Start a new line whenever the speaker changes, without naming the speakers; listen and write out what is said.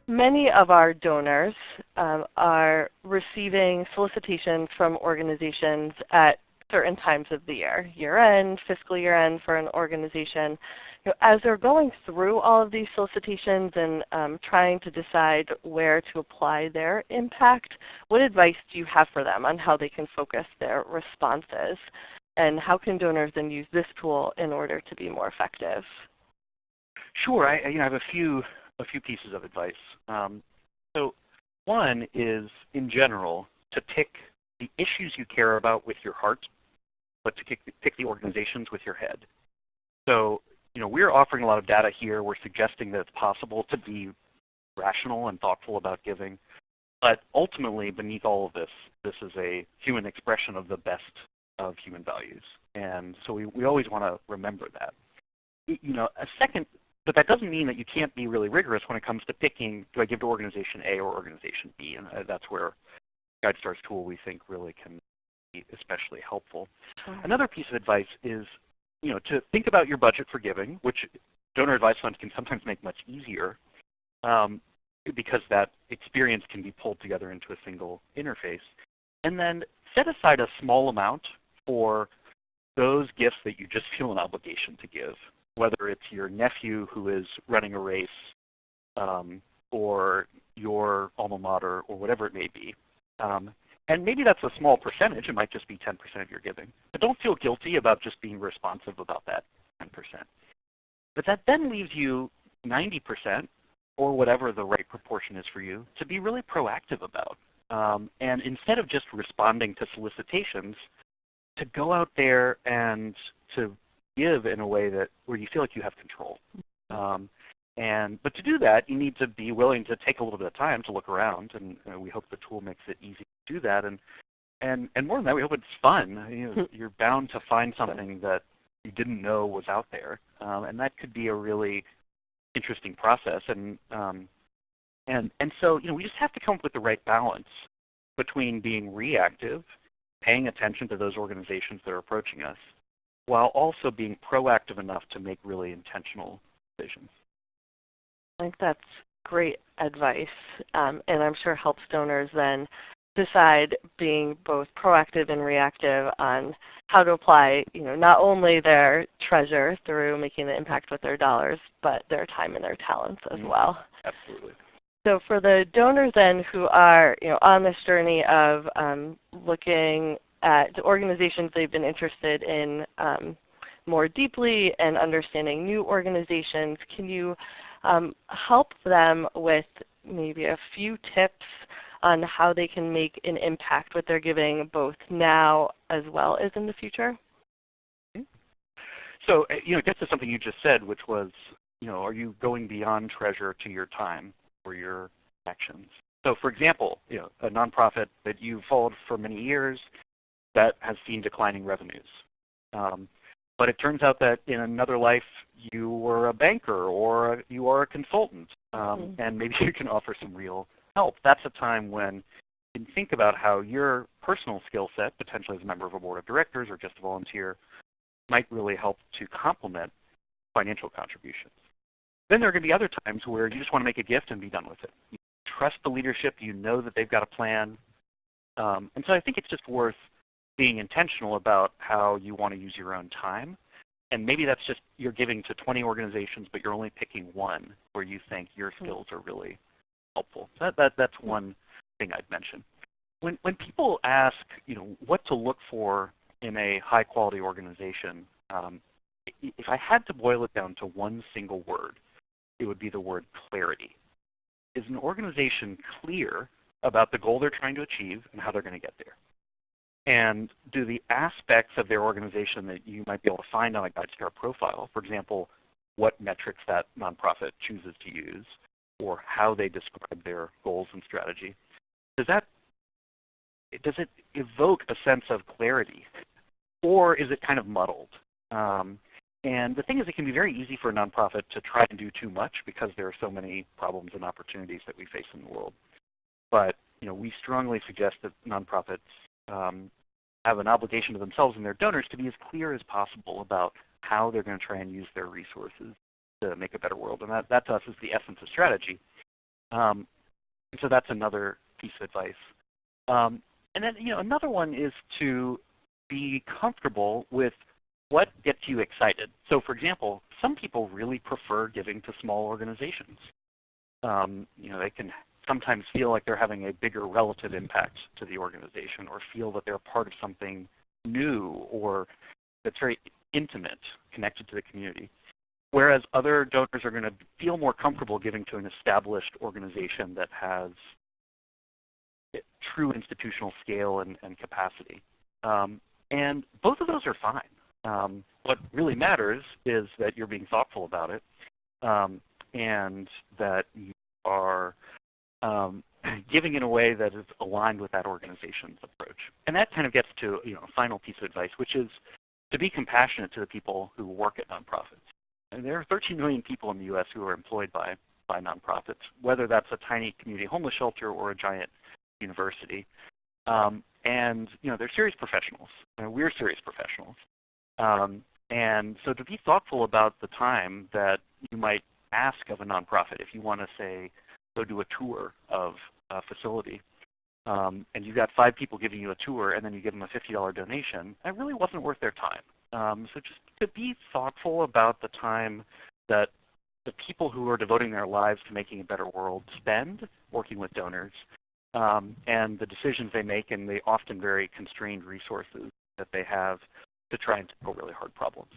Many of our donors are receiving solicitations from organizations at certain times of the year, year-end, fiscal year-end for an organization. As they're going through all of these solicitations and trying to decide where to apply their impact, what advice do you have for them on how they can focus their responses? And how can donors then use this tool in order to be more effective?
Sure. I have a few pieces of advice. So one is, in general, to pick the issues you care about with your heart, but to pick the organizations with your head. So, we're offering a lot of data here. We're suggesting that it's possible to be rational and thoughtful about giving. But ultimately, beneath all of this, this is a human expression of the best of human values. And so we always want to remember that. A second, but that doesn't mean that you can't be really rigorous when it comes to picking, do I give to organization A or organization B? And that's where GuideStar's tool, we think, really can be especially helpful. Another piece of advice is, to think about your budget for giving, which donor advice funds can sometimes make much easier because that experience can be pulled together into a single interface. And then set aside a small amount for those gifts that you just feel an obligation to give, whether it's your nephew who is running a race or your alma mater or whatever it may be. And maybe that's a small percentage. It might just be 10% of your giving. But don't feel guilty about just being responsive about that 10%. But that then leaves you 90%, or whatever the right proportion is for you, to be really proactive about. And instead of just responding to solicitations, to go out there and to give in a way where you feel like you have control. But to do that, you need to be willing to take a little bit of time to look around, and we hope the tool makes it easy to do that. And more than that, we hope it's fun. You're bound to find something that you didn't know was out there, and that could be a really interesting process. And so we just have to come up with the right balance between being reactive, paying attention to those organizations that are approaching us, while also being proactive enough to make really intentional decisions.
I think that's great advice, and I'm sure helps donors then decide, being both proactive and reactive, on how to apply, not only their treasure through making an impact with their dollars, but their time and their talents as well.
Absolutely.
So for the donors then who are, on this journey of looking at the organizations they've been interested in more deeply and understanding new organizations, can you help them with maybe a few tips on how they can make an impact with their giving, both now as well as in the future?
So, it gets to something you just said, which was, are you going beyond treasure to your time or your actions? So, for example, a nonprofit that you've followed for many years that has seen declining revenues. But it turns out that in another life, you were a banker or you are a consultant, and maybe you can offer some real help. That's a time when you can think about how your personal skill set, potentially as a member of a board of directors or just a volunteer, might really help to complement financial contributions. Then there are going to be other times where you just want to make a gift and be done with it. You trust the leadership. You know that they've got a plan. And so I think it's just worth being intentional about how you want to use your own time. And maybe that's just you're giving to 20 organizations, but you're only picking one where you think your skills are really helpful. So that's one thing I'd mention. When people ask, what to look for in a high-quality organization, if I had to boil it down to one single word, it would be the word clarity. Is an organization clear about the goal they're trying to achieve and how they're going to get there? And do the aspects of their organization that you might be able to find on a GuideStar profile, for example, what metrics that nonprofit chooses to use, or how they describe their goals and strategy, does it evoke a sense of clarity, or is it kind of muddled? And the thing is, it can be very easy for a nonprofit to try and do too much because there are so many problems and opportunities that we face in the world. But we strongly suggest that nonprofits have an obligation to themselves and their donors to be as clear as possible about how they're going to try and use their resources to make a better world. And that to us is the essence of strategy. And so that's another piece of advice. And then, another one is to be comfortable with what gets you excited. So, for example, some people really prefer giving to small organizations. They can sometimes feel like they're having a bigger relative impact to the organization, or feel that they're part of something new or that's very intimate, connected to the community. Whereas other donors are going to feel more comfortable giving to an established organization that has true institutional scale and capacity. And both of those are fine. What really matters is that you're being thoughtful about it, and that you are giving in a way that is aligned with that organization's approach. And that kind of gets to a final piece of advice, which is to be compassionate to the people who work at nonprofits. And there are 13 million people in the U.S. who are employed by nonprofits, whether that's a tiny community homeless shelter or a giant university. And they're serious professionals. We're serious professionals. And so to be thoughtful about the time that you might ask of a nonprofit, if you want to, say, go do a tour of a facility, and you've got 5 people giving you a tour, and then you give them a $50 donation, that really wasn't worth their time. So just to be thoughtful about the time that the people who are devoting their lives to making a better world spend working with donors, and the decisions they make and the often very constrained resources that they have to try and tackle really hard problems.